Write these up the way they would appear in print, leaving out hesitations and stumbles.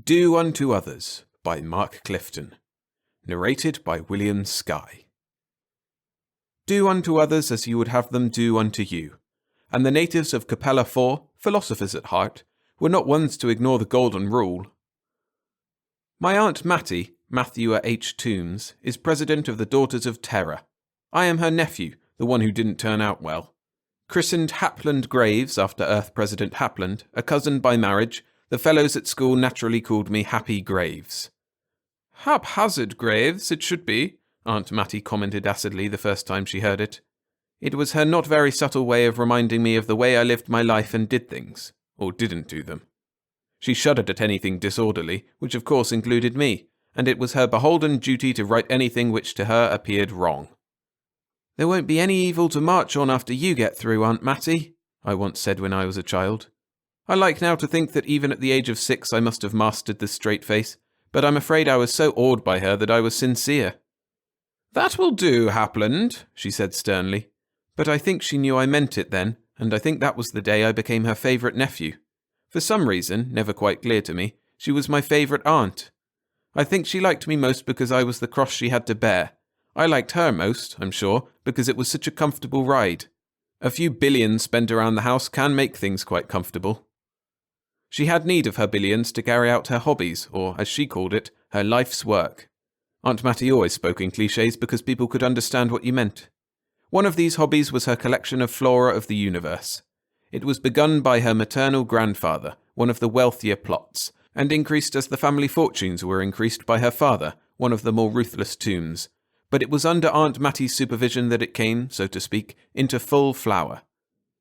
Do Unto Others by Mark Clifton. Narrated by William Skye. Do unto others as you would have them do unto you. And the natives of Capella, philosophers at heart, were not ones to ignore the golden rule. My Aunt Mattie, Matthew H. Toombs, is president of the Daughters of Terror. I am her nephew, the one who didn't turn out well. Christened Hapland Graves after Earth President Hapland, a cousin by marriage, the fellows at school naturally called me Happy Graves. Haphazard Graves, it should be, Aunt Mattie commented acidly the first time she heard it. It was her not very subtle way of reminding me of the way I lived my life and did things, or didn't do them. She shuddered at anything disorderly, which of course included me, and it was her beholden duty to right anything which to her appeared wrong. There won't be any evil to march on after you get through, Aunt Mattie, I once said when I was a child. I like now to think that even at the age of 6 I must have mastered this straight face, but I'm afraid I was so awed by her that I was sincere. That will do, Hapland, she said sternly. But I think she knew I meant it then, and I think that was the day I became her favourite nephew. For some reason, never quite clear to me, she was my favourite aunt. I think she liked me most because I was the cross she had to bear. I liked her most, I'm sure, because it was such a comfortable ride. A few billions spent around the house can make things quite comfortable. She had need of her billions to carry out her hobbies, or, as she called it, her life's work. Aunt Mattie always spoke in clichés because people could understand what you meant. One of these hobbies was her collection of flora of the universe. It was begun by her maternal grandfather, one of the wealthier plots, and increased as the family fortunes were increased by her father, one of the more ruthless Toombs. But it was under Aunt Mattie's supervision that it came, so to speak, into full flower.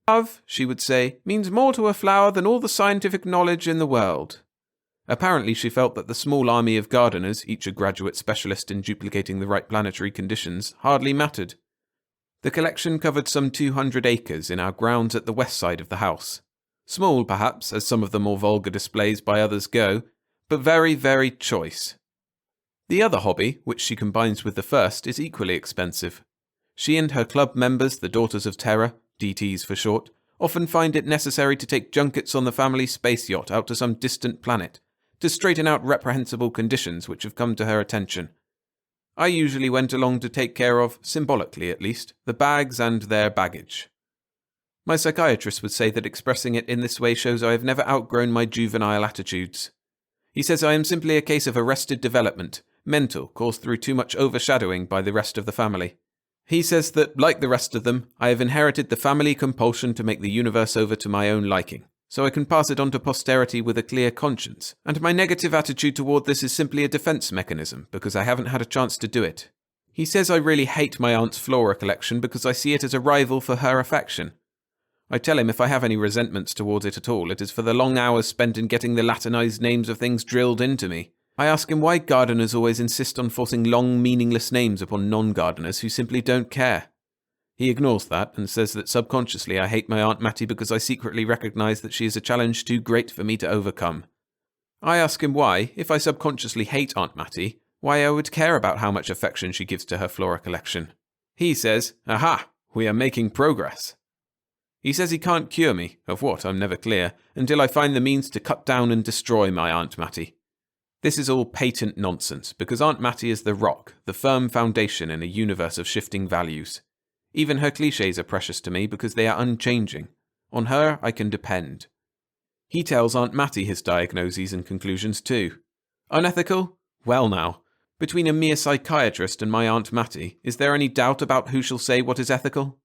Love, she would say, means more to a flower than all the scientific knowledge in the world. Apparently she felt that the small army of gardeners, each a graduate specialist in duplicating the right planetary conditions, hardly mattered. The collection covered some 200 acres in our grounds at the west side of the house. Small, perhaps, as some of the more vulgar displays by others go, but very, very choice. The other hobby, which she combines with the first, is equally expensive. She and her club members, the Daughters of Terror, DTs for short, often find it necessary to take junkets on the family space yacht out to some distant planet, to straighten out reprehensible conditions which have come to her attention. I usually went along to take care of, symbolically at least, the bags and their baggage. My psychiatrist would say that expressing it in this way shows I have never outgrown my juvenile attitudes. He says I am simply a case of arrested development, mental, caused through too much overshadowing by the rest of the family. He says that, like the rest of them, I have inherited the family compulsion to make the universe over to my own liking, so I can pass it on to posterity with a clear conscience, and my negative attitude toward this is simply a defense mechanism, because I haven't had a chance to do it. He says I really hate my aunt's flora collection because I see it as a rival for her affection. I tell him if I have any resentments towards it at all, it is for the long hours spent in getting the Latinized names of things drilled into me. I ask him why gardeners always insist on forcing long, meaningless names upon non-gardeners who simply don't care. He ignores that and says that subconsciously I hate my Aunt Mattie because I secretly recognise that she is a challenge too great for me to overcome. I ask him why, if I subconsciously hate Aunt Mattie, why I would care about how much affection she gives to her flora collection. He says, "Aha, we are making progress." He says he can't cure me, of what I'm never clear, until I find the means to cut down and destroy my Aunt Mattie. This is all patent nonsense, because Aunt Mattie is the rock, the firm foundation in a universe of shifting values. Even her clichés are precious to me because they are unchanging. On her I can depend. He tells Aunt Mattie his diagnoses and conclusions too. Unethical? Well now, between a mere psychiatrist and my Aunt Mattie, is there any doubt about who shall say what is ethical?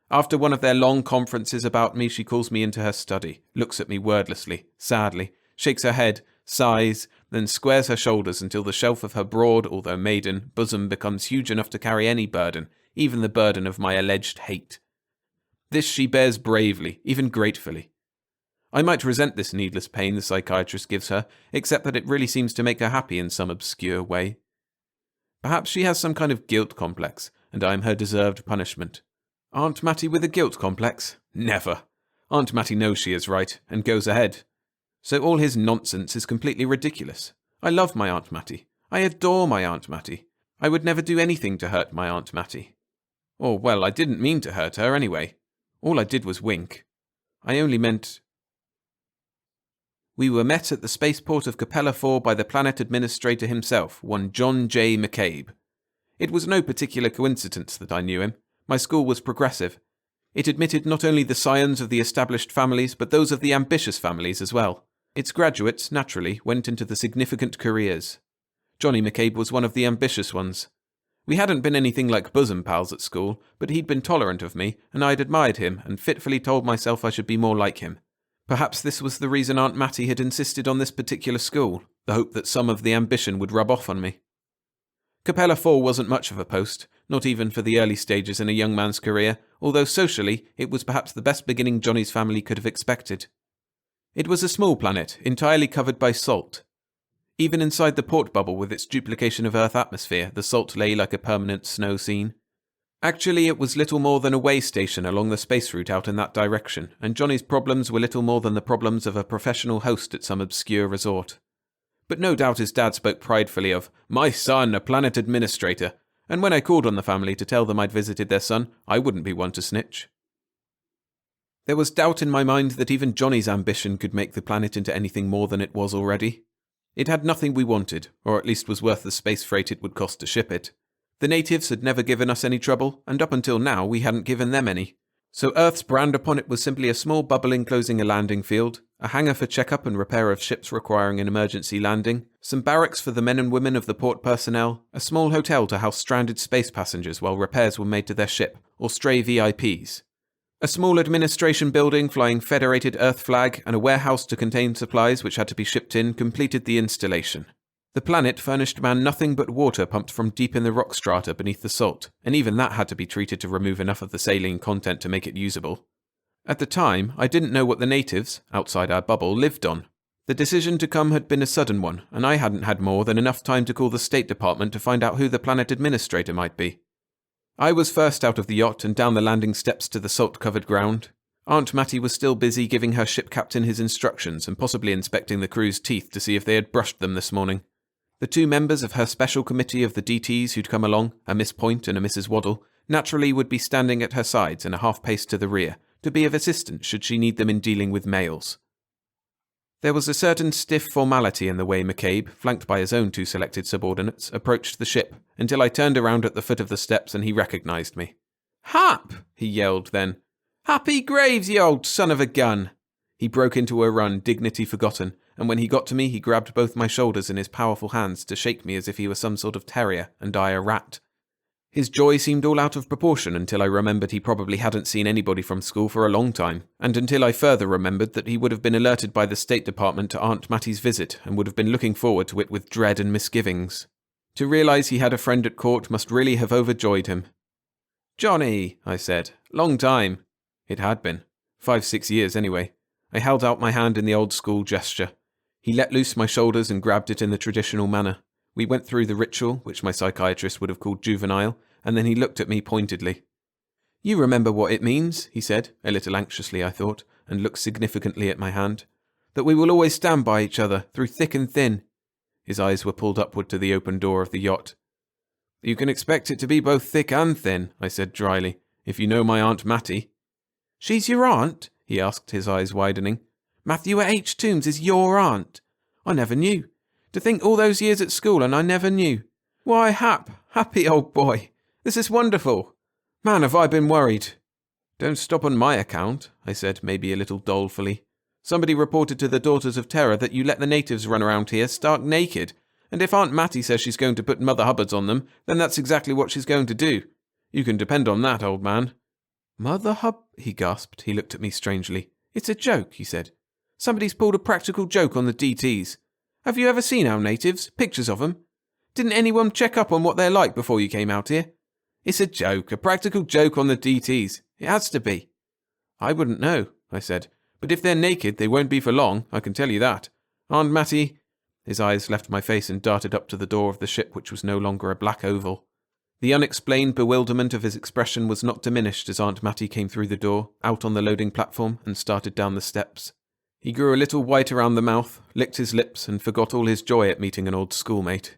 After one of their long conferences about me, she calls me into her study, looks at me wordlessly, sadly, shakes her head, sighs, then squares her shoulders until the shelf of her broad, although maiden, bosom becomes huge enough to carry any burden, even the burden of my alleged hate. This she bears bravely, even gratefully. I might resent this needless pain the psychiatrist gives her, except that it really seems to make her happy in some obscure way. Perhaps she has some kind of guilt complex, and I am her deserved punishment. Aunt Mattie with a guilt complex? Never. Aunt Mattie knows she is right, and goes ahead. So all his nonsense is completely ridiculous. I love my Aunt Mattie. I adore my Aunt Mattie. I would never do anything to hurt my Aunt Mattie. Or, well, I didn't mean to hurt her anyway. All I did was wink. I only meant... We were met at the spaceport of Capella 4 by the planet administrator himself, one John J. McCabe. It was no particular coincidence that I knew him. My school was progressive. It admitted not only the scions of the established families, but those of the ambitious families as well. Its graduates, naturally, went into the significant careers. Johnny McCabe was one of the ambitious ones. We hadn't been anything like bosom pals at school, but he'd been tolerant of me, and I'd admired him and fitfully told myself I should be more like him. Perhaps this was the reason Aunt Mattie had insisted on this particular school, the hope that some of the ambition would rub off on me. Capella 4 wasn't much of a post, not even for the early stages in a young man's career, although socially it was perhaps the best beginning Johnny's family could have expected. It was a small planet, entirely covered by salt. Even inside the port bubble with its duplication of Earth atmosphere, the salt lay like a permanent snow scene. Actually, it was little more than a way station along the space route out in that direction, and Johnny's problems were little more than the problems of a professional host at some obscure resort. But no doubt his dad spoke pridefully of, "My son, a planet administrator," and when I called on the family to tell them I'd visited their son, I wouldn't be one to snitch. There was doubt in my mind that even Johnny's ambition could make the planet into anything more than it was already. It had nothing we wanted, or at least was worth the space freight it would cost to ship it. The natives had never given us any trouble, and up until now we hadn't given them any. So Earth's brand upon it was simply a small bubble enclosing a landing field, a hangar for checkup and repair of ships requiring an emergency landing, some barracks for the men and women of the port personnel, a small hotel to house stranded space passengers while repairs were made to their ship, or stray VIPs. A small administration building flying Federated Earth flag and a warehouse to contain supplies which had to be shipped in completed the installation. The planet furnished man nothing but water pumped from deep in the rock strata beneath the salt, and even that had to be treated to remove enough of the saline content to make it usable. At the time, I didn't know what the natives, outside our bubble, lived on. The decision to come had been a sudden one, and I hadn't had more than enough time to call the State Department to find out who the planet administrator might be. I was first out of the yacht and down the landing steps to the salt-covered ground. Aunt Mattie was still busy giving her ship captain his instructions and possibly inspecting the crew's teeth to see if they had brushed them this morning. The two members of her special committee of the DTs who'd come along, a Miss Point and a Mrs. Waddle, naturally would be standing at her sides and a half-pace to the rear, to be of assistance should she need them in dealing with males. There was a certain stiff formality in the way McCabe, flanked by his own two selected subordinates, approached the ship, until I turned around at the foot of the steps and he recognized me. "Hap!" he yelled then. "Happy Graves, ye old son of a gun!" He broke into a run, dignity forgotten, and when he got to me he grabbed both my shoulders in his powerful hands to shake me as if he were some sort of terrier and I a rat. His joy seemed all out of proportion until I remembered he probably hadn't seen anybody from school for a long time, and until I further remembered that he would have been alerted by the State Department to Aunt Mattie's visit and would have been looking forward to it with dread and misgivings. To realize he had a friend at court must really have overjoyed him. "Johnny," I said. "Long time." It had been. 5-6 years anyway. I held out my hand in the old school gesture. He let loose my shoulders and grabbed it in the traditional manner. We went through the ritual, which my psychiatrist would have called juvenile, and then he looked at me pointedly. "You remember what it means," he said, a little anxiously I thought, and looked significantly at my hand. "That we will always stand by each other, through thick and thin." His eyes were pulled upward to the open door of the yacht. "You can expect it to be both thick and thin," I said dryly, "if you know my Aunt Mattie." "She's your aunt?" he asked, his eyes widening. "Matthew H. Toombs is your aunt? I never knew. To think all those years at school and I never knew. Why, happy old boy. This is wonderful. Man, have I been worried." "Don't stop on my account," I said, maybe a little dolefully. "Somebody reported to the Daughters of Terror that you let the natives run around here stark naked, and if Aunt Mattie says she's going to put Mother Hubbards on them, then that's exactly what she's going to do. You can depend on that, old man." "Mother he gasped. He looked at me strangely. "It's a joke," he said. "Somebody's pulled a practical joke on the DTs. Have you ever seen our natives? Pictures of them? Didn't anyone check up on what they're like before you came out here? It's a joke, a practical joke on the DTs. It has to be." "I wouldn't know," I said. "But if they're naked, they won't be for long, I can tell you that. Aunt Mattie—" His eyes left my face and darted up to the door of the ship, which was no longer a black oval. The unexplained bewilderment of his expression was not diminished as Aunt Mattie came through the door, out on the loading platform, and started down the steps. He grew a little white around the mouth, licked his lips, and forgot all his joy at meeting an old schoolmate.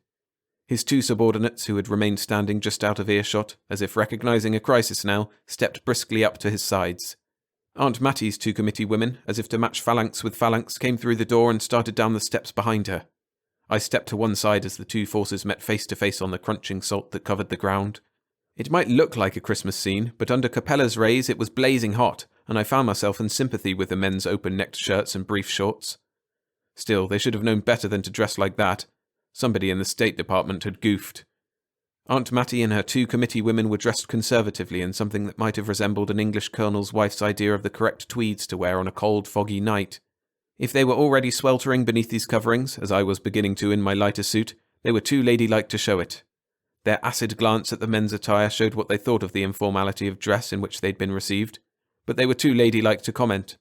His two subordinates, who had remained standing just out of earshot, as if recognizing a crisis now, stepped briskly up to his sides. Aunt Mattie's 2 committee women, as if to match phalanx with phalanx, came through the door and started down the steps behind her. I stepped to one side as the 2 forces met face to face on the crunching salt that covered the ground. It might look like a Christmas scene, but under Capella's rays it was blazing hot, and I found myself in sympathy with the men's open-necked shirts and brief shorts. Still, they should have known better than to dress like that. Somebody in the State Department had goofed. Aunt Mattie and her 2 committee women were dressed conservatively in something that might have resembled an English colonel's wife's idea of the correct tweeds to wear on a cold, foggy night. If they were already sweltering beneath these coverings, as I was beginning to in my lighter suit, they were too ladylike to show it. Their acid glance at the men's attire showed what they thought of the informality of dress in which they'd been received, but they were too ladylike to comment.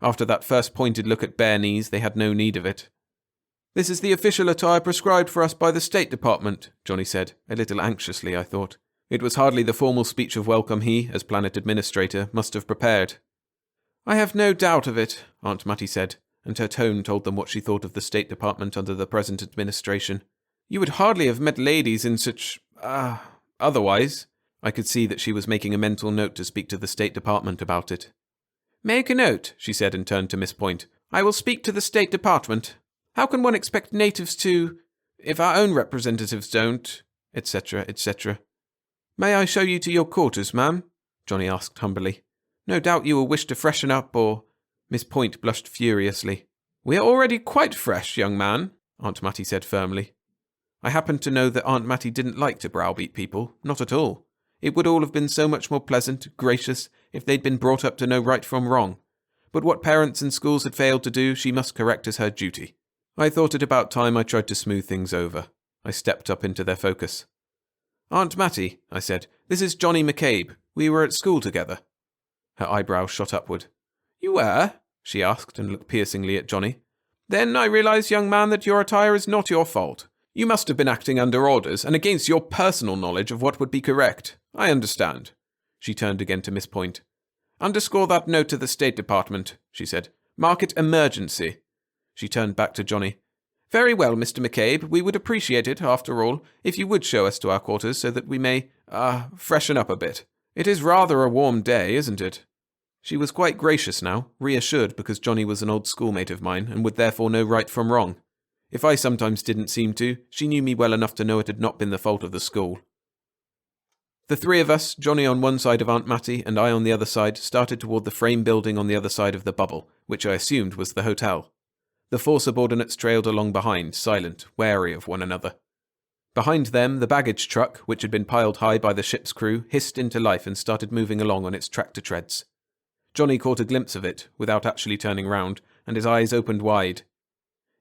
After that first pointed look at bare knees, they had no need of it. "This is the official attire prescribed for us by the State Department," Johnny said, a little anxiously, I thought. It was hardly the formal speech of welcome he, as Planet Administrator, must have prepared. "I have no doubt of it," Aunt Mattie said, and her tone told them what she thought of the State Department under the present administration. "You would hardly have met ladies in such... otherwise." I could see that she was making a mental note to speak to the State Department about it. "Make a note," she said, and turned to Miss Point. "I will speak to the State Department. How can one expect natives to... if our own representatives don't... etc., etc." "May I show you to your quarters, ma'am?" Johnny asked humbly. "No doubt you will wish to freshen up, or..." Miss Point blushed furiously. "We are already quite fresh, young man," Aunt Mattie said firmly. I happened to know that Aunt Mattie didn't like to browbeat people, not at all. It would all have been so much more pleasant, gracious, if they'd been brought up to know right from wrong. But what parents and schools had failed to do, she must correct as her duty. I thought it about time I tried to smooth things over. I stepped up into their focus. "Aunt Mattie," I said, "this is Johnny McCabe. We were at school together." Her eyebrows shot upward. "You were?" she asked, and looked piercingly at Johnny. "Then I realize, young man, that your attire is not your fault. You must have been acting under orders, and against your personal knowledge of what would be correct. I understand." She turned again to Miss Point. "Underscore that note to the State Department," she said. "Mark it emergency." She turned back to Johnny. "Very well, Mr. McCabe. We would appreciate it, after all, if you would show us to our quarters so that we may, freshen up a bit. It is rather a warm day, isn't it?" She was quite gracious now, reassured because Johnny was an old schoolmate of mine and would therefore know right from wrong. If I sometimes didn't seem to, she knew me well enough to know it had not been the fault of the school. The 3 of us, Johnny on one side of Aunt Mattie and I on the other side, started toward the frame building on the other side of the bubble, which I assumed was the hotel. The 4 subordinates trailed along behind, silent, wary of one another. Behind them, the baggage truck, which had been piled high by the ship's crew, hissed into life and started moving along on its tractor treads. Johnny caught a glimpse of it, without actually turning round, and his eyes opened wide.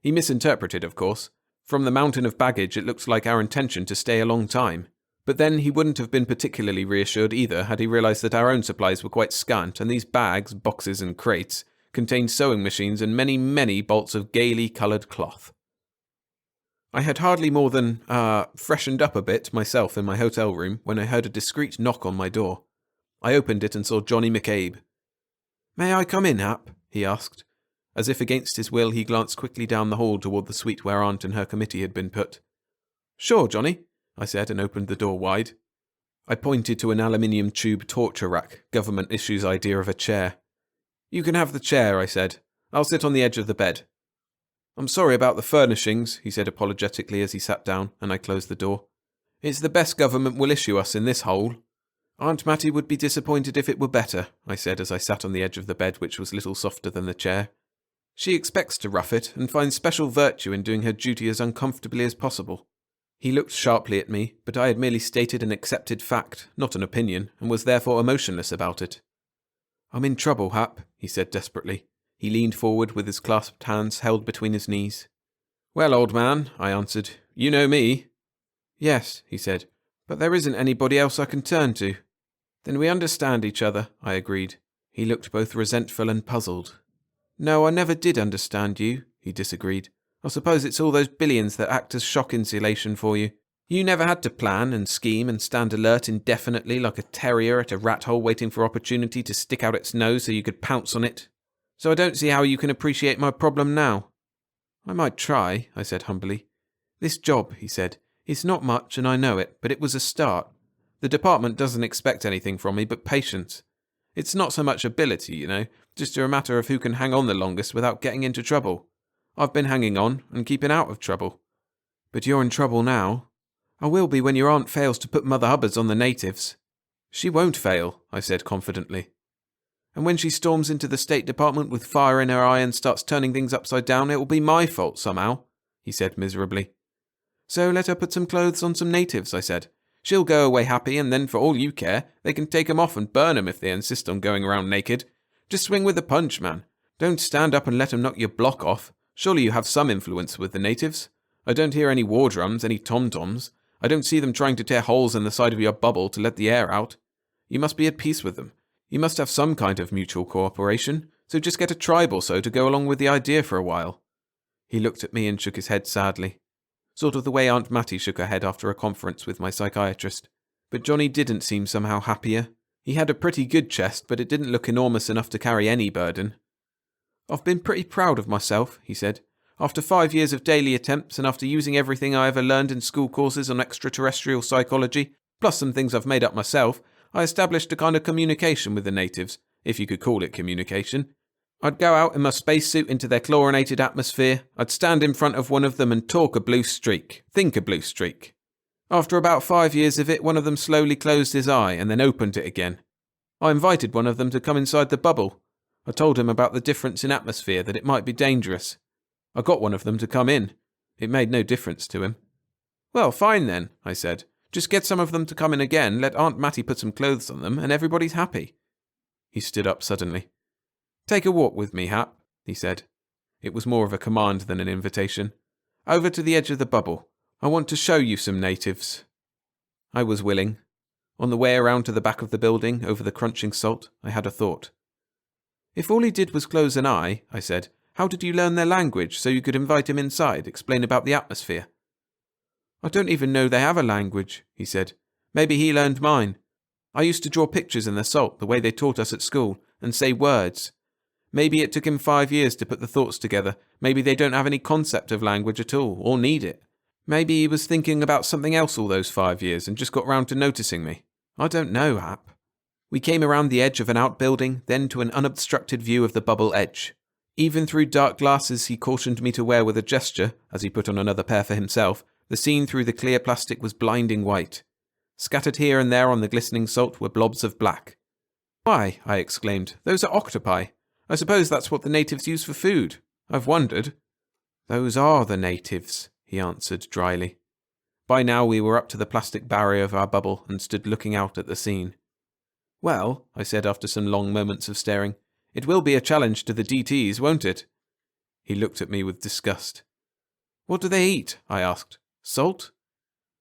He misinterpreted, of course. From the mountain of baggage it looked like our intention to stay a long time. But then he wouldn't have been particularly reassured either had he realized that our own supplies were quite scant, and these bags, boxes and crates contained sewing machines and many, many bolts of gaily coloured cloth. I had hardly more than, freshened up a bit myself in my hotel room when I heard a discreet knock on my door. I opened it and saw Johnny McCabe. "May I come in, Hap?" he asked. As if against his will, he glanced quickly down the hall toward the suite where Aunt and her committee had been put. "Sure, Johnny," I said, and opened the door wide. I pointed to an aluminium tube torture rack, government issue's idea of a chair. "You can have the chair," I said. "I'll sit on the edge of the bed." "I'm sorry about the furnishings," he said apologetically as he sat down, and I closed the door. "It's the best government will issue us in this hole." "Aunt Mattie would be disappointed if it were better," I said as I sat on the edge of the bed, which was little softer than the chair. "She expects to rough it, and finds special virtue in doing her duty as uncomfortably as possible." He looked sharply at me, but I had merely stated an accepted fact, not an opinion, and was therefore emotionless about it. "I'm in trouble, Hap," he said desperately. He leaned forward with his clasped hands held between his knees. "Well, old man," I answered, "you know me." "Yes," he said, "but there isn't anybody else I can turn to." "Then we understand each other," I agreed. He looked both resentful and puzzled. "No, I never did understand you," he disagreed. "I suppose it's all those billions that act as shock insulation for you. You never had to plan and scheme and stand alert indefinitely like a terrier at a rat hole waiting for opportunity to stick out its nose so you could pounce on it. So I don't see how you can appreciate my problem now." "I might try," I said humbly. "This job," he said, "is not much and I know it, but it was a start. The department doesn't expect anything from me but patience. It's not so much ability, just a matter of who can hang on the longest without getting into trouble. I've been hanging on and keeping out of trouble. But you're in trouble now. I will be when your aunt fails to put Mother Hubbards on the natives. She won't fail, I said confidently. And when she storms into the State Department with fire in her eye and starts turning things upside down, it will be my fault somehow, he said miserably. So let her put some clothes on some natives, I said. She'll go away happy, and then for all you care, they can take 'em off and burn 'em if they insist on going around naked. Just swing with the punch, man. Don't stand up and let 'em knock your block off. Surely you have some influence with the natives. I don't hear any war drums, any tom-toms. I don't see them trying to tear holes in the side of your bubble to let the air out. You must be at peace with them. You must have some kind of mutual cooperation, so just get a tribe or so to go along with the idea for a while. He looked at me and shook his head sadly. Sort of the way Aunt Mattie shook her head after a conference with my psychiatrist. But Johnny didn't seem somehow happier. He had a pretty good chest, but it didn't look enormous enough to carry any burden. I've been pretty proud of myself, he said. After 5 years of daily attempts and after using everything I ever learned in school courses on extraterrestrial psychology, plus some things I've made up myself, I established a kind of communication with the natives, if you could call it communication. I'd go out in my spacesuit into their chlorinated atmosphere, I'd stand in front of one of them and talk a blue streak, think a blue streak. After about 5 years of it, one of them slowly closed his eye and then opened it again. I invited one of them to come inside the bubble. I told him about the difference in atmosphere, that it might be dangerous. I got one of them to come in. It made no difference to him. Well, fine then, I said. Just get some of them to come in again, let Aunt Mattie put some clothes on them, and everybody's happy. He stood up suddenly. Take a walk with me, Hap, he said. It was more of a command than an invitation. Over to the edge of the bubble. I want to show you some natives. I was willing. On the way around to the back of the building, over the crunching salt, I had a thought. If all he did was close an eye, I said, how did you learn their language so you could invite him inside, explain about the atmosphere? I don't even know they have a language, he said. Maybe he learned mine. I used to draw pictures in the salt, the way they taught us at school, and say words. Maybe it took him 5 years to put the thoughts together. Maybe they don't have any concept of language at all, or need it. Maybe he was thinking about something else all those 5 years and just got round to noticing me. I don't know, Hap. We came around the edge of an outbuilding, then to an unobstructed view of the bubble edge. Even through dark glasses he cautioned me to wear with a gesture, as he put on another pair for himself, the scene through the clear plastic was blinding white. Scattered here and there on the glistening salt were blobs of black. Why, I exclaimed, those are octopi. I suppose that's what the natives use for food. I've wondered. Those are the natives, he answered dryly. By now we were up to the plastic barrier of our bubble and stood looking out at the scene. Well, I said after some long moments of staring, it will be a challenge to the DTs, won't it? He looked at me with disgust. What do they eat? I asked. Salt?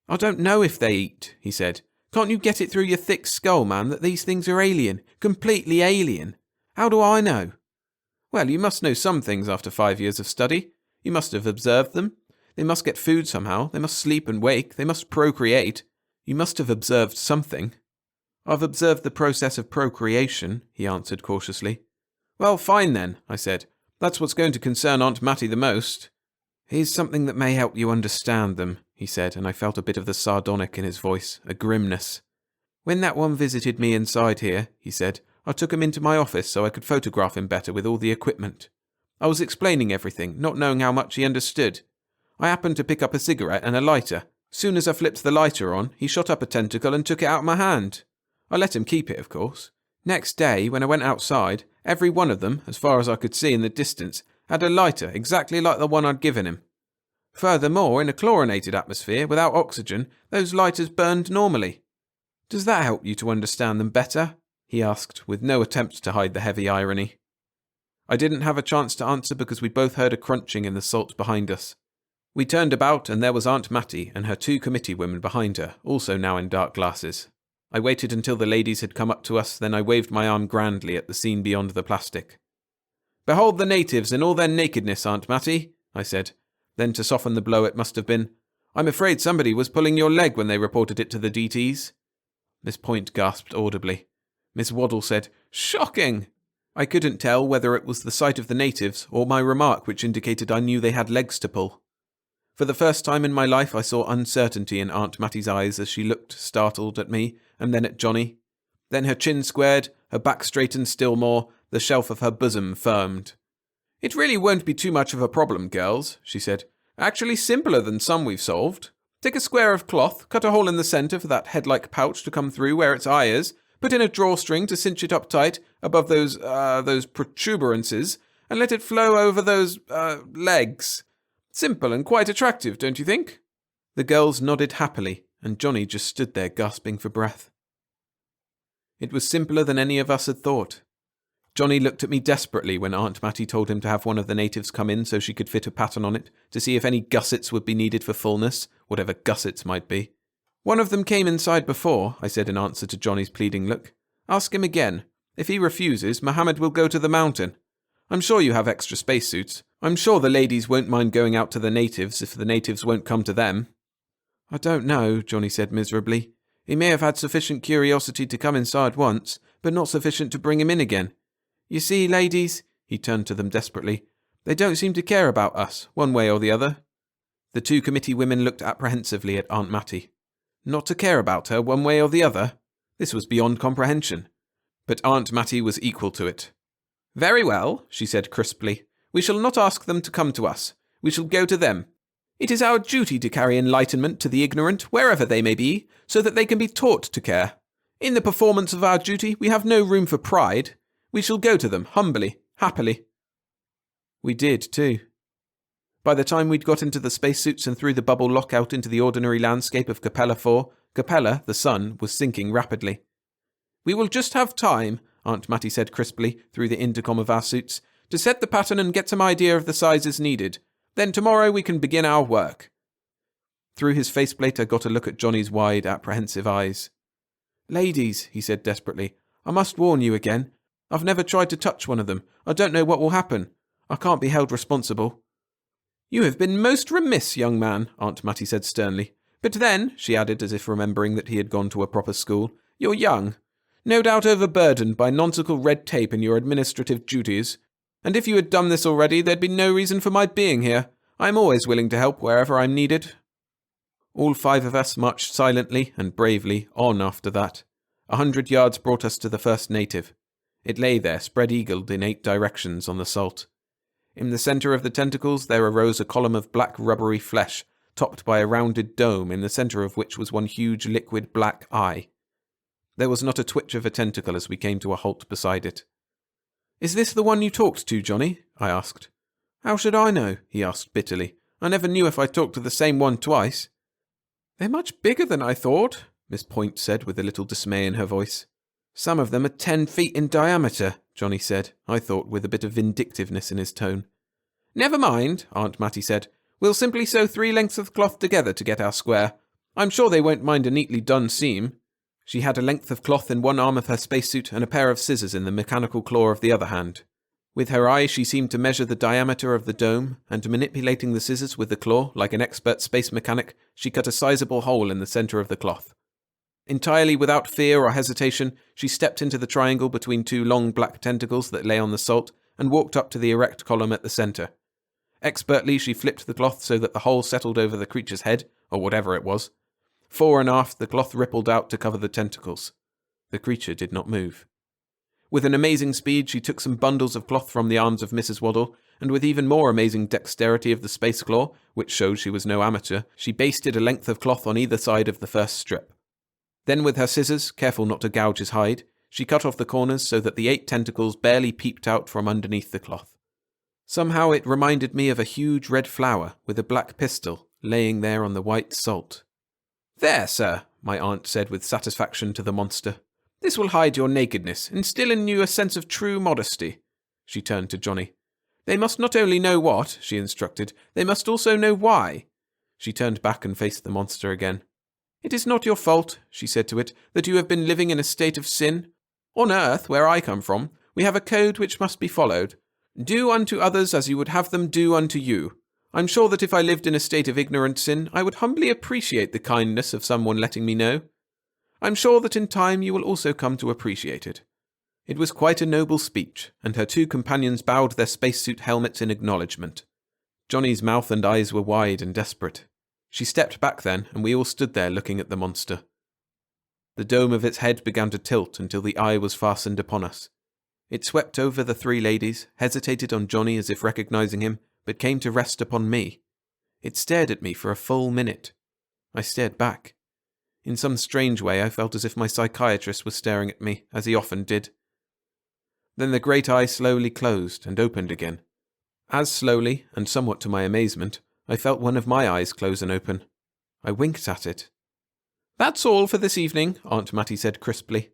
I don't know if they eat, he said. Can't you get it through your thick skull, man, that these things are alien, completely alien? How do I know? Well, you must know some things after 5 years of study. You must have observed them. They must get food somehow. They must sleep and wake. They must procreate. You must have observed something. I've observed the process of procreation, he answered cautiously. Well, fine then, I said. That's what's going to concern Aunt Mattie the most. Here's something that may help you understand them, he said, and I felt a bit of the sardonic in his voice, a grimness. When that one visited me inside here, he said, I took him into my office so I could photograph him better with all the equipment. I was explaining everything, not knowing how much he understood. I happened to pick up a cigarette and a lighter. Soon as I flipped the lighter on, he shot up a tentacle and took it out of my hand. I let him keep it, of course. Next day, when I went outside, every one of them, as far as I could see in the distance, had a lighter exactly like the one I'd given him. Furthermore, in a chlorinated atmosphere, without oxygen, those lighters burned normally. Does that help you to understand them better? He asked, with no attempt to hide the heavy irony. I didn't have a chance to answer because we both heard a crunching in the salt behind us. We turned about and there was Aunt Mattie and her 2 committee women behind her, also now in dark glasses. I waited until the ladies had come up to us, then I waved my arm grandly at the scene beyond the plastic. Behold the natives in all their nakedness, Aunt Mattie, I said. Then to soften the blow it must have been, I'm afraid somebody was pulling your leg when they reported it to the DTs. Miss Point gasped audibly. Miss Waddle said, Shocking! I couldn't tell whether it was the sight of the natives or my remark which indicated I knew they had legs to pull. For the first time in my life I saw uncertainty in Aunt Mattie's eyes as she looked startled at me and then at Johnny. Then her chin squared, Her back straightened still more, the shelf of her bosom firmed. "It really won't be too much of a problem, girls," she said. "Actually simpler than some we've solved. Take a square of cloth, cut a hole in the centre for that head-like pouch to come through where its eye is, put in a drawstring to cinch it up tight above those protuberances, and let it flow over those, legs. Simple and quite attractive, don't you think?" The girls nodded happily, and Johnny just stood there gasping for breath. It was simpler than any of us had thought. Johnny looked at me desperately when Aunt Mattie told him to have one of the natives come in so she could fit a pattern on it, to see if any gussets would be needed for fullness, whatever gussets might be. "One of them came inside before," I said in answer to Johnny's pleading look. "Ask him again. If he refuses, Mohammed will go to the mountain. I'm sure you have extra spacesuits. I'm sure the ladies won't mind going out to the natives if the natives won't come to them." "I don't know," Johnny said miserably. "He may have had sufficient curiosity to come inside once, but not sufficient to bring him in again. You see, ladies," he turned to them desperately, "they don't seem to care about us, one way or the other." The two committee women looked apprehensively at Aunt Mattie. Not to care about her, one way or the other? This was beyond comprehension. But Aunt Mattie was equal to it. "Very well," she said crisply. "We shall not ask them to come to us. We shall go to them. It is our duty to carry enlightenment to the ignorant, wherever they may be, so that they can be taught to care. In the performance of our duty, we have no room for pride. We shall go to them, humbly, happily." We did, too. By the time we'd got into the spacesuits and through the bubble lockout into the ordinary landscape of Capella 4, Capella, the sun, was sinking rapidly. "We will just have time," Aunt Mattie said crisply through the intercom of our suits, "to set the pattern and get some idea of the sizes needed. Then tomorrow we can begin our work." Through his faceplate I got a look at Johnny's wide, apprehensive eyes. "Ladies," he said desperately, "I must warn you again. I've never tried to touch one of them. I don't know what will happen. I can't be held responsible." "You have been most remiss, young man," Aunt Mattie said sternly. "But then," she added, as if remembering that he had gone to a proper school, "you're young. No doubt overburdened by nonsensical red tape in your administrative duties. And if you had done this already, there'd be no reason for my being here. I'm always willing to help wherever I'm needed." All 5 of us marched silently and bravely on after that. 100 yards brought us to the first native. It lay there, spread-eagled in 8 directions on the salt. In the centre of the tentacles there arose a column of black rubbery flesh, topped by a rounded dome, in the centre of which was one huge liquid black eye. There was not a twitch of a tentacle as we came to a halt beside it. "Is this the one you talked to, Johnny?" I asked. "How should I know?" he asked bitterly. "I never knew if I talked to the same one twice." "They're much bigger than I thought," Miss Point said with a little dismay in her voice. "Some of them are 10 feet in diameter," Johnny said, I thought, with a bit of vindictiveness in his tone. "Never mind," Aunt Mattie said. "We'll simply sew 3 lengths of cloth together to get our square. I'm sure they won't mind a neatly done seam." She had a length of cloth in one arm of her spacesuit and a pair of scissors in the mechanical claw of the other hand. With her eye she seemed to measure the diameter of the dome, and manipulating the scissors with the claw like an expert space mechanic, she cut a sizable hole in the centre of the cloth. Entirely without fear or hesitation, she stepped into the triangle between 2 long black tentacles that lay on the salt and walked up to the erect column at the centre. Expertly she flipped the cloth so that the hole settled over the creature's head, or whatever it was. Fore and aft the cloth rippled out to cover the tentacles. The creature did not move. With an amazing speed she took some bundles of cloth from the arms of Mrs. Waddle, and with even more amazing dexterity of the space claw, which showed she was no amateur, she basted a length of cloth on either side of the first strip. Then with her scissors, careful not to gouge his hide, she cut off the corners so that the 8 tentacles barely peeped out from underneath the cloth. Somehow it reminded me of a huge red flower with a black pistil laying there on the white salt. "There, sir," my aunt said with satisfaction to the monster. "This will hide your nakedness, instill in you a sense of true modesty." She turned to Johnny. "They must not only know what," she instructed, "they must also know why." She turned back and faced the monster again. "It is not your fault," she said to it, "that you have been living in a state of sin. On Earth, where I come from, we have a code which must be followed. Do unto others as you would have them do unto you. I'm sure that if I lived in a state of ignorant sin, I would humbly appreciate the kindness of someone letting me know. I'm sure that in time you will also come to appreciate it." It was quite a noble speech, and her 2 companions bowed their spacesuit helmets in acknowledgement. Johnny's mouth and eyes were wide and desperate. She stepped back then, and we all stood there looking at the monster. The dome of its head began to tilt until the eye was fastened upon us. It swept over the three ladies, hesitated on Johnny as if recognizing him, but came to rest upon me. It stared at me for a full minute. I stared back. In some strange way, I felt as if my psychiatrist was staring at me, as he often did. Then the great eye slowly closed and opened again. As slowly, and somewhat to my amazement, I felt one of my eyes close and open. I winked at it. "That's all for this evening," Aunt Mattie said crisply.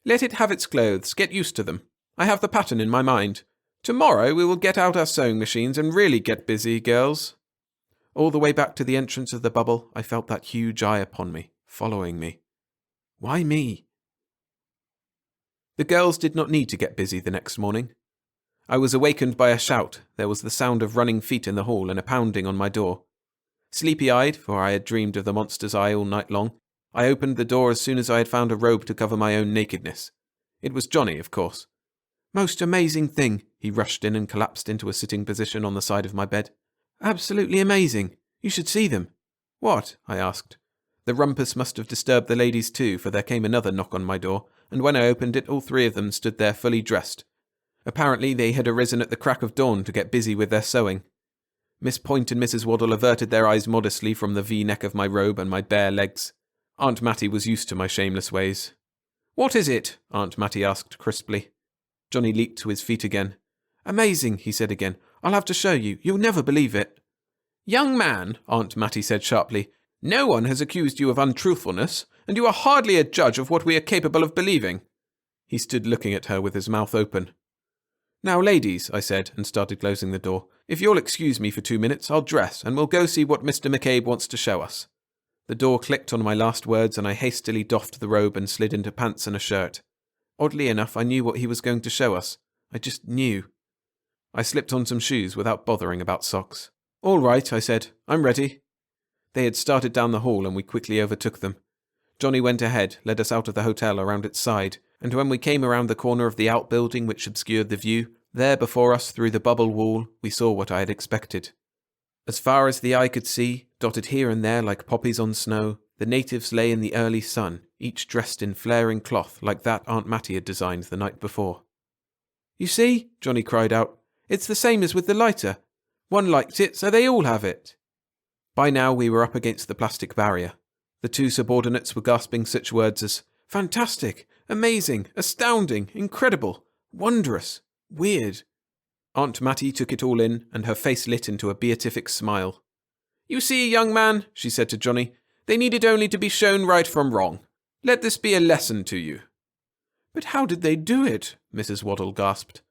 "Let it have its clothes. Get used to them. I have the pattern in my mind. Tomorrow we will get out our sewing machines and really get busy, girls." All the way back to the entrance of the bubble, I felt that huge eye upon me, following me. Why me? The girls did not need to get busy the next morning. I was awakened by a shout. There was the sound of running feet in the hall and a pounding on my door. Sleepy-eyed, for I had dreamed of the monster's eye all night long, I opened the door as soon as I had found a robe to cover my own nakedness. It was Johnny, of course. "Most amazing thing," he rushed in and collapsed into a sitting position on the side of my bed. "Absolutely amazing. You should see them." "What?" I asked. The rumpus must have disturbed the ladies too, for there came another knock on my door, and when I opened it, all three of them stood there fully dressed. Apparently they had arisen at the crack of dawn to get busy with their sewing. Miss Point and Mrs. Waddle averted their eyes modestly from the V-neck of my robe and my bare legs. Aunt Mattie was used to my shameless ways. "What is it?" Aunt Mattie asked crisply. Johnny leaped to his feet again. "Amazing," he said again. "I'll have to show you. You'll never believe it." "Young man," Aunt Mattie said sharply, "no one has accused you of untruthfulness, and you are hardly a judge of what we are capable of believing." He stood looking at her with his mouth open. "Now, ladies," I said, and started closing the door, "if you'll excuse me for 2 minutes, I'll dress, and we'll go see what Mr. McCabe wants to show us." The door clicked on my last words, and I hastily doffed the robe and slid into pants and a shirt. Oddly enough, I knew what he was going to show us. I just knew. I slipped on some shoes without bothering about socks. "All right," I said. "I'm ready." They had started down the hall, and we quickly overtook them. Johnny went ahead, led us out of the hotel around its side, and when we came around the corner of the outbuilding which obscured the view, there before us through the bubble wall, we saw what I had expected. As far as the eye could see, dotted here and there like poppies on snow, the natives lay in the early sun, each dressed in flaring cloth like that Aunt Mattie had designed the night before. "You see," Johnny cried out, "it's the same as with the lighter. One liked it, so they all have it." By now we were up against the plastic barrier. The two subordinates were gasping such words as "fantastic," "amazing," "astounding," "incredible," "wondrous," "weird." Aunt Mattie took it all in, and her face lit into a beatific smile. "You see, young man," she said to Johnny, "they needed only to be shown right from wrong. Let this be a lesson to you." "But how did they do it?" Mrs. Waddle gasped.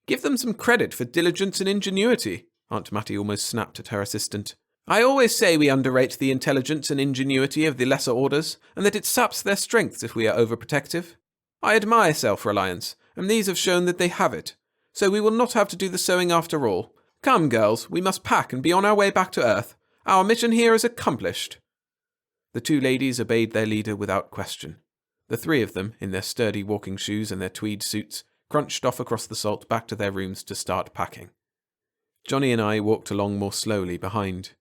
"Give them some credit for diligence and ingenuity," Aunt Mattie almost snapped at her assistant. "I always say we underrate the intelligence and ingenuity of the lesser orders, and that it saps their strengths if we are overprotective. I admire self-reliance, and these have shown that they have it. So we will not have to do the sewing after all. Come, girls, we must pack and be on our way back to Earth. Our mission here is accomplished." The two ladies obeyed their leader without question. The three of them, in their sturdy walking shoes and their tweed suits, crunched off across the salt back to their rooms to start packing. Johnny and I walked along more slowly behind.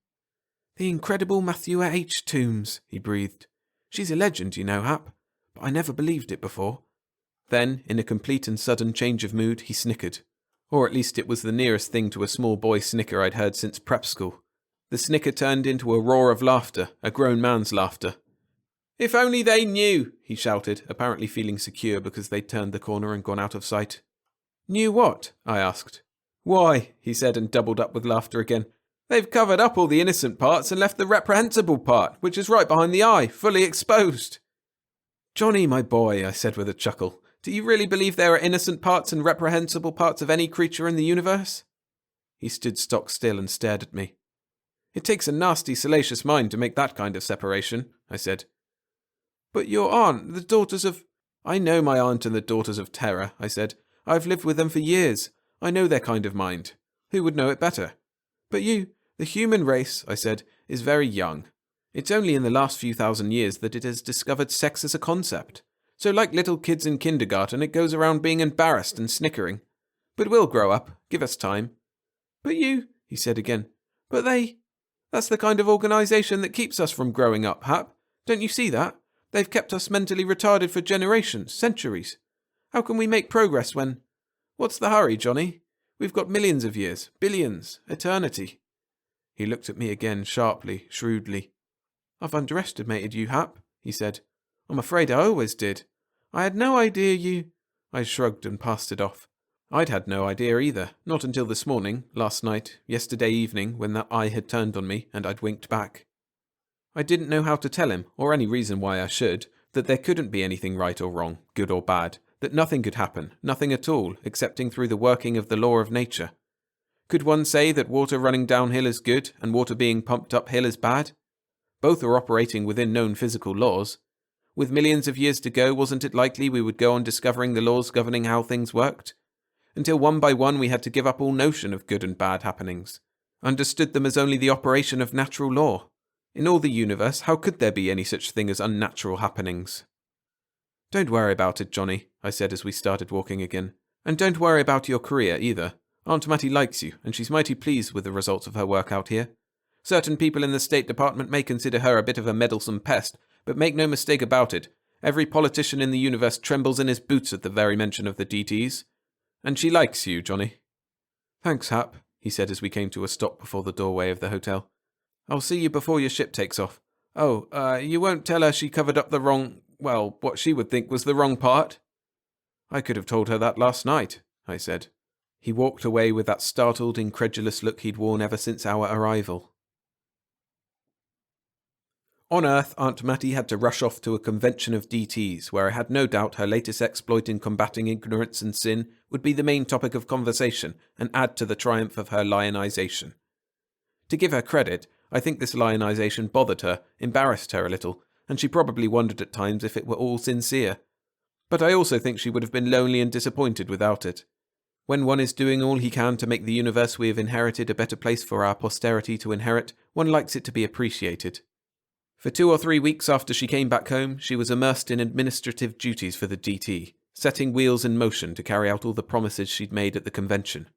"The incredible Mathua H. Toombs," he breathed. "She's a legend, you know, Hap, but I never believed it before." Then, in a complete and sudden change of mood, he snickered. Or at least it was the nearest thing to a small boy snicker I'd heard since prep school. The snicker turned into a roar of laughter, a grown man's laughter. "If only they knew," he shouted, apparently feeling secure because they'd turned the corner and gone out of sight. "Knew what?" I asked. "Why," he said and doubled up with laughter again, "they've covered up all the innocent parts and left the reprehensible part, which is right behind the eye, fully exposed." "Johnny, my boy," I said with a chuckle, "do you really believe there are innocent parts and reprehensible parts of any creature in the universe?" He stood stock still and stared at me. "It takes a nasty, salacious mind to make that kind of separation," I said. "But your aunt, the daughters of—" "I know my aunt and the daughters of terror," I said. "I've lived with them for years. I know their kind of mind. Who would know it better? But you, the human race," I said, "is very young. It's only in the last few thousand years that it has discovered sex as a concept. So like little kids in kindergarten, it goes around being embarrassed and snickering. But we'll grow up. Give us time." "But you," he said again. "But they. That's the kind of organisation that keeps us from growing up, Hap. Don't you see that? They've kept us mentally retarded for generations, centuries. How can we make progress when... What's the hurry, Johnny? We've got millions of years, billions, eternity. He looked at me again sharply, shrewdly. I've underestimated you, Hap, he said. I'm afraid I always did. I had no idea you... I shrugged and passed it off. I'd had no idea either, not until this morning, last night, yesterday evening, when that eye had turned on me and I'd winked back. I didn't know how to tell him, or any reason why I should, that there couldn't be anything right or wrong, good or bad, that nothing could happen, nothing at all, excepting through the working of the law of nature. Could one say that water running downhill is good and water being pumped uphill is bad? Both are operating within known physical laws. With millions of years to go, wasn't it likely we would go on discovering the laws governing how things worked? Until one by one we had to give up all notion of good and bad happenings, understood them as only the operation of natural law. In all the universe, how could there be any such thing as unnatural happenings? Don't worry about it, Johnny, I said as we started walking again. And don't worry about your career either. Aunt Mattie likes you, and she's mighty pleased with the results of her work out here. Certain people in the State Department may consider her a bit of a meddlesome pest, but make no mistake about it, every politician in the universe trembles in his boots at the very mention of the DTs. And she likes you, Johnny. Thanks, Hap, he said as we came to a stop before the doorway of the hotel. I'll see you before your ship takes off. Oh, you won't tell her she covered up the wrong... well, what she would think was the wrong part? I could have told her that last night, I said. He walked away with that startled, incredulous look he'd worn ever since our arrival. On Earth, Aunt Mattie had to rush off to a convention of DTs, where I had no doubt her latest exploit in combating ignorance and sin would be the main topic of conversation and add to the triumph of her lionization. To give her credit, I think this lionization bothered her, embarrassed her a little, and she probably wondered at times if it were all sincere. But I also think she would have been lonely and disappointed without it. When one is doing all he can to make the universe we have inherited a better place for our posterity to inherit, one likes it to be appreciated. For 2 or 3 weeks after she came back home, she was immersed in administrative duties for the DT, setting wheels in motion to carry out all the promises she'd made at the convention.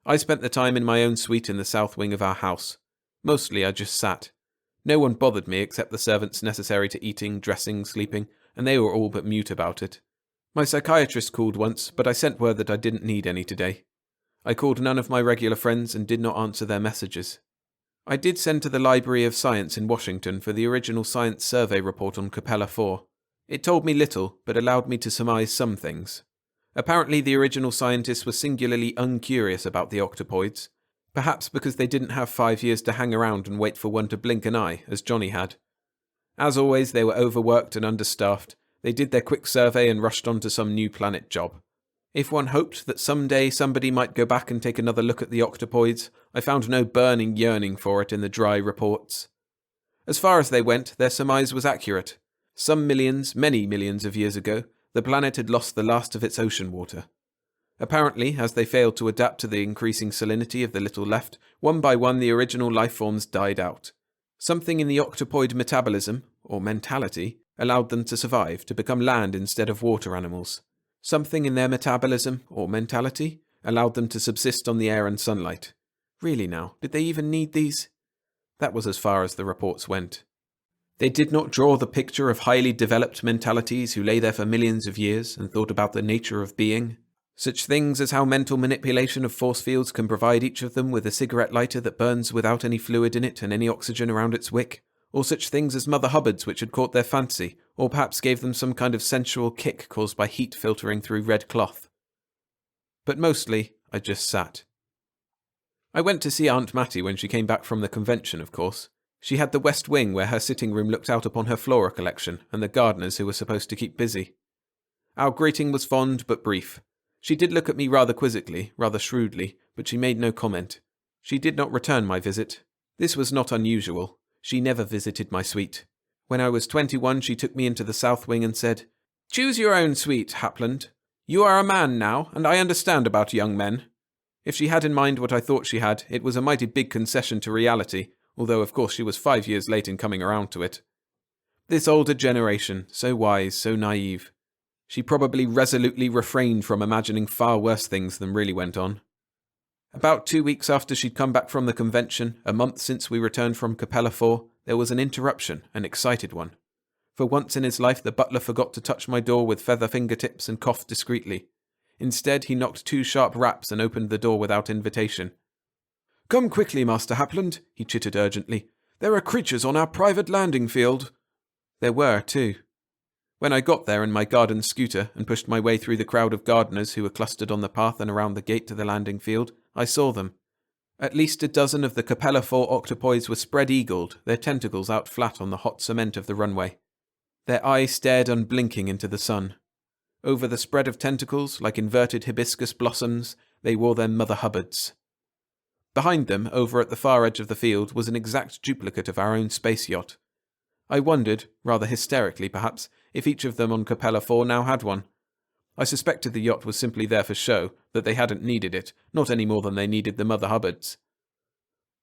I spent the time in my own suite in the south wing of our house. Mostly I just sat. No one bothered me except the servants necessary to eating, dressing, sleeping, and they were all but mute about it. My psychiatrist called once, but I sent word that I didn't need any today. I called none of my regular friends and did not answer their messages. I did send to the Library of Science in Washington for the original science survey report on Capella 4. It told me little, but allowed me to surmise some things. Apparently the original scientists were singularly uncurious about the octopoids, perhaps because they didn't have 5 years to hang around and wait for one to blink an eye, as Johnny had. As always, they were overworked and understaffed. They did their quick survey and rushed on to some new planet job. If one hoped that someday somebody might go back and take another look at the octopoids, I found no burning yearning for it in the dry reports. As far as they went, their surmise was accurate. Some millions, many millions of years ago, the planet had lost the last of its ocean water. Apparently, as they failed to adapt to the increasing salinity of the little left, one by one the original life forms died out. Something in the octopoid metabolism, or mentality, allowed them to survive, to become land instead of water animals. Something in their metabolism, or mentality, allowed them to subsist on the air and sunlight. Really now, did they even need these? That was as far as the reports went. They did not draw the picture of highly developed mentalities who lay there for millions of years and thought about the nature of being. Such things as how mental manipulation of force fields can provide each of them with a cigarette lighter that burns without any fluid in it and any oxygen around its wick. Or such things as Mother Hubbards which had caught their fancy, or perhaps gave them some kind of sensual kick caused by heat filtering through red cloth. But mostly, I just sat. I went to see Aunt Mattie when she came back from the convention, of course. She had the west wing where her sitting room looked out upon her flora collection and the gardeners who were supposed to keep busy. Our greeting was fond but brief. She did look at me rather quizzically, rather shrewdly, but she made no comment. She did not return my visit. This was not unusual. She never visited my suite. When I was 21, she took me into the south wing and said, "Choose your own suite, Hapland. You are a man now, and I understand about young men." If she had in mind what I thought she had, it was a mighty big concession to reality, although of course she was 5 years late in coming around to it. This older generation, so wise, so naive. She probably resolutely refrained from imagining far worse things than really went on. About 2 weeks after she'd come back from the convention, a month since we returned from Capella 4, there was an interruption, an excited one. For once in his life the butler forgot to touch my door with feather fingertips and coughed discreetly. Instead, he knocked 2 sharp raps and opened the door without invitation. "Come quickly, Master Hapland," he chittered urgently. "There are creatures on our private landing field." There were, too. When I got there in my garden scooter and pushed my way through the crowd of gardeners who were clustered on the path and around the gate to the landing field, I saw them. At least a dozen of the Capella 4 octopoids were spread-eagled, their tentacles out flat on the hot cement of the runway. Their eyes stared unblinking into the sun. Over the spread of tentacles, like inverted hibiscus blossoms, they wore their Mother Hubbards. Behind them, over at the far edge of the field, was an exact duplicate of our own space yacht. I wondered, rather hysterically perhaps, if each of them on Capella 4 now had one. I suspected the yacht was simply there for show, that they hadn't needed it, not any more than they needed the Mother Hubbards.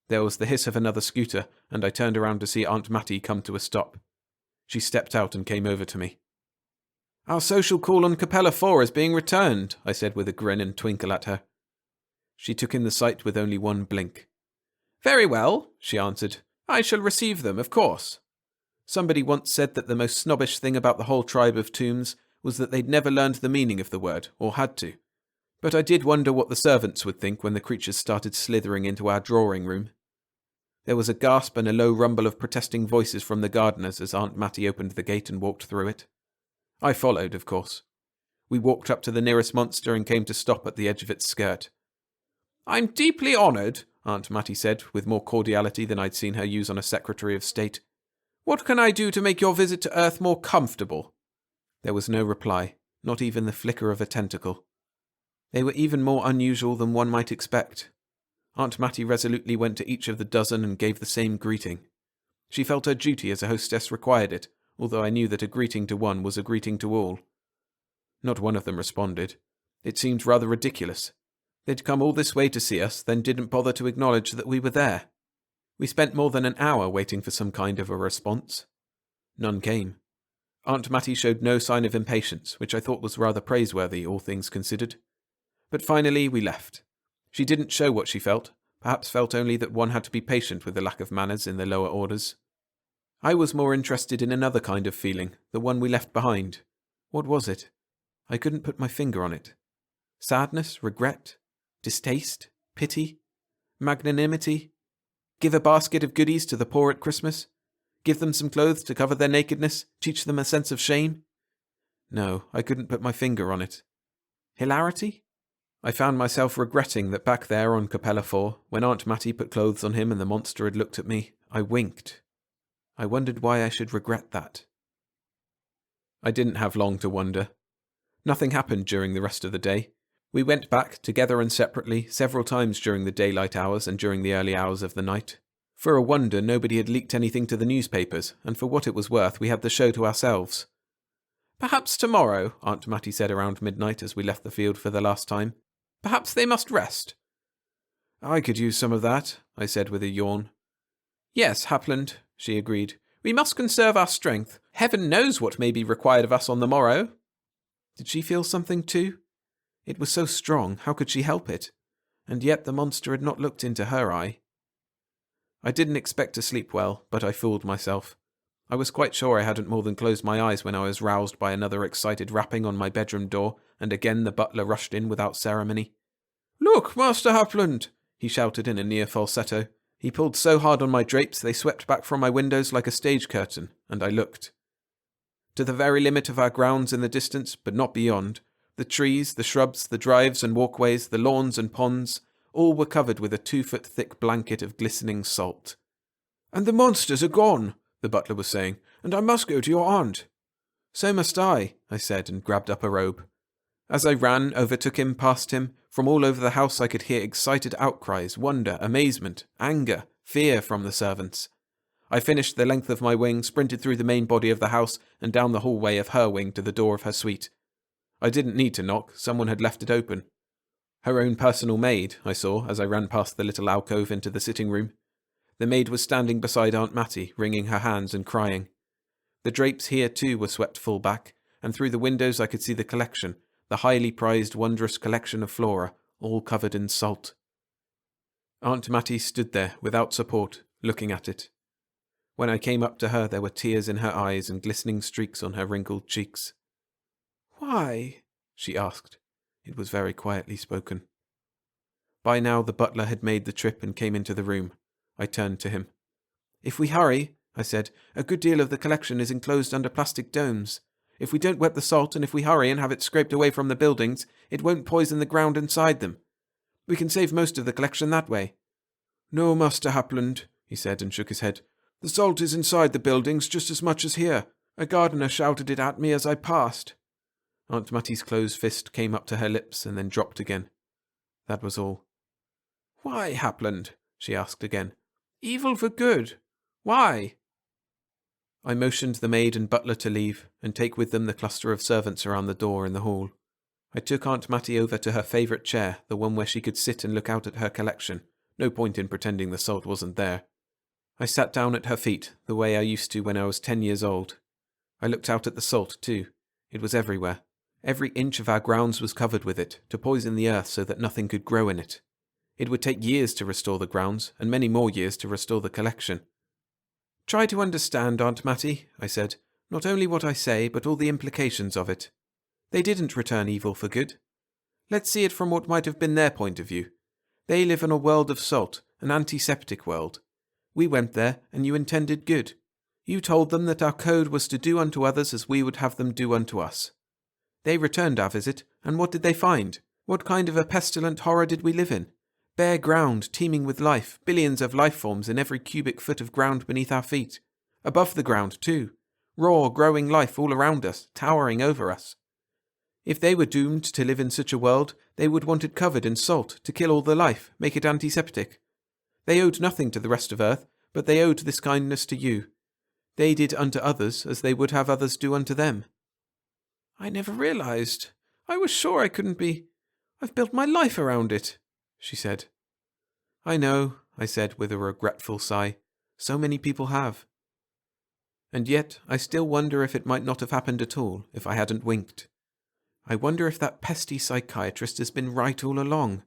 There was the hiss of another scooter, and I turned around to see Aunt Mattie come to a stop. She stepped out and came over to me. "Our social call on Capella 4 is being returned," I said with a grin and twinkle at her. She took in the sight with only one blink. "Very well," she answered. "I shall receive them, of course." Somebody once said that the most snobbish thing about the whole tribe of tombs was that they'd never learned the meaning of the word, or had to. But I did wonder what the servants would think when the creatures started slithering into our drawing room. There was a gasp and a low rumble of protesting voices from the gardeners as Aunt Mattie opened the gate and walked through it. I followed, of course. We walked up to the nearest monster and came to stop at the edge of its skirt. "I'm deeply honoured," Aunt Mattie said, with more cordiality than I'd seen her use on a Secretary of State. "What can I do to make your visit to Earth more comfortable?" There was no reply, not even the flicker of a tentacle. They were even more unusual than one might expect. Aunt Mattie resolutely went to each of the dozen and gave the same greeting. She felt her duty as a hostess required it, although I knew that a greeting to one was a greeting to all. Not one of them responded. It seemed rather ridiculous. They'd come all this way to see us, then didn't bother to acknowledge that we were there. We spent more than an hour waiting for some kind of a response. None came. Aunt Mattie showed no sign of impatience, which I thought was rather praiseworthy, all things considered. But finally we left. She didn't show what she felt, perhaps felt only that one had to be patient with the lack of manners in the lower orders. I was more interested in another kind of feeling, the one we left behind. What was it? I couldn't put my finger on it. Sadness, regret, distaste, pity, magnanimity? Give a basket of goodies to the poor at Christmas? Give them some clothes to cover their nakedness? Teach them a sense of shame? No, I couldn't put my finger on it. Hilarity? I found myself regretting that back there on Capella 4, when Aunt Mattie put clothes on him and the monster had looked at me, I winked. I wondered why I should regret that. I didn't have long to wonder. Nothing happened during the rest of the day. We went back, together and separately, several times during the daylight hours and during the early hours of the night. For a wonder, nobody had leaked anything to the newspapers, and for what it was worth, we had the show to ourselves. "Perhaps tomorrow," Aunt Mattie said around midnight as we left the field for the last time. "Perhaps they must rest." "I could use some of that," I said with a yawn. "Yes, Hapland," she agreed. "We must conserve our strength. Heaven knows what may be required of us on the morrow." Did she feel something too? It was so strong, how could she help it? And yet the monster had not looked into her eye. I didn't expect to sleep well, but I fooled myself. I was quite sure I hadn't more than closed my eyes when I was roused by another excited rapping on my bedroom door, and again the butler rushed in without ceremony. "Look, Master Hapland!" he shouted in a near falsetto. He pulled so hard on my drapes they swept back from my windows like a stage curtain, and I looked. To the very limit of our grounds in the distance, but not beyond, the trees, the shrubs, the drives and walkways, the lawns and ponds, all were covered with a 2-foot thick blanket of glistening salt. "And the monsters are gone," the butler was saying, "and I must go to your aunt." "So must I," said, and grabbed up a robe. As I ran, overtook him, past him, from all over the house I could hear excited outcries, wonder, amazement, anger, fear from the servants. I finished the length of my wing, sprinted through the main body of the house, and down the hallway of her wing to the door of her suite. I didn't need to knock, someone had left it open. Her own personal maid, I saw, as I ran past the little alcove into the sitting room. The maid was standing beside Aunt Mattie, wringing her hands and crying. The drapes here too were swept full back, and through the windows I could see the collection, the highly prized wondrous collection of flora, all covered in salt. Aunt Mattie stood there, without support, looking at it. When I came up to her, there were tears in her eyes and glistening streaks on her wrinkled cheeks. "Why?" she asked. It was very quietly spoken. By now the butler had made the trip and came into the room. I turned to him. "If we hurry," I said, "a good deal of the collection is enclosed under plastic domes. If we don't wet the salt, and if we hurry and have it scraped away from the buildings, it won't poison the ground inside them. We can save most of the collection that way." "No, Master Hapland," he said, and shook his head. "The salt is inside the buildings just as much as here. A gardener shouted it at me as I passed." Aunt Mattie's closed fist came up to her lips and then dropped again. That was all. "Why, Hapland?" she asked again. "Evil for good. Why?" I motioned the maid and butler to leave, and take with them the cluster of servants around the door in the hall. I took Aunt Mattie over to her favourite chair, the one where she could sit and look out at her collection. No point in pretending the salt wasn't there. I sat down at her feet, the way I used to when I was 10 years old. I looked out at the salt, too. It was everywhere. Every inch of our grounds was covered with it, to poison the earth so that nothing could grow in it. It would take years to restore the grounds, and many more years to restore the collection. "Try to understand, Aunt Mattie," I said, "not only what I say, but all the implications of it. They didn't return evil for good. Let's see it from what might have been their point of view. They live in a world of salt, an antiseptic world. We went there, and you intended good. You told them that our code was to do unto others as we would have them do unto us. They returned our visit, and what did they find? What kind of a pestilent horror did we live in? Bare ground, teeming with life, billions of life forms in every cubic foot of ground beneath our feet. Above the ground, too. Raw, growing life all around us, towering over us. If they were doomed to live in such a world, they would want it covered in salt, to kill all the life, make it antiseptic. They owed nothing to the rest of earth, but they owed this kindness to you. They did unto others as they would have others do unto them." "I never realized. I was sure I couldn't be. I've built my life around it," she said. "I know," I said with a regretful sigh. "So many people have. And yet I still wonder if it might not have happened at all if I hadn't winked. I wonder if that pesky psychiatrist has been right all along."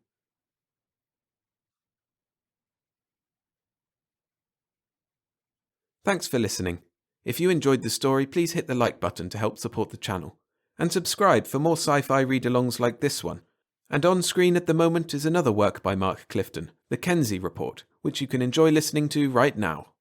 Thanks for listening. If you enjoyed the story, please hit the like button to help support the channel. And subscribe for more sci-fi read-alongs like this one. And on screen at the moment is another work by Mark Clifton, The Kenzie Report, which you can enjoy listening to right now.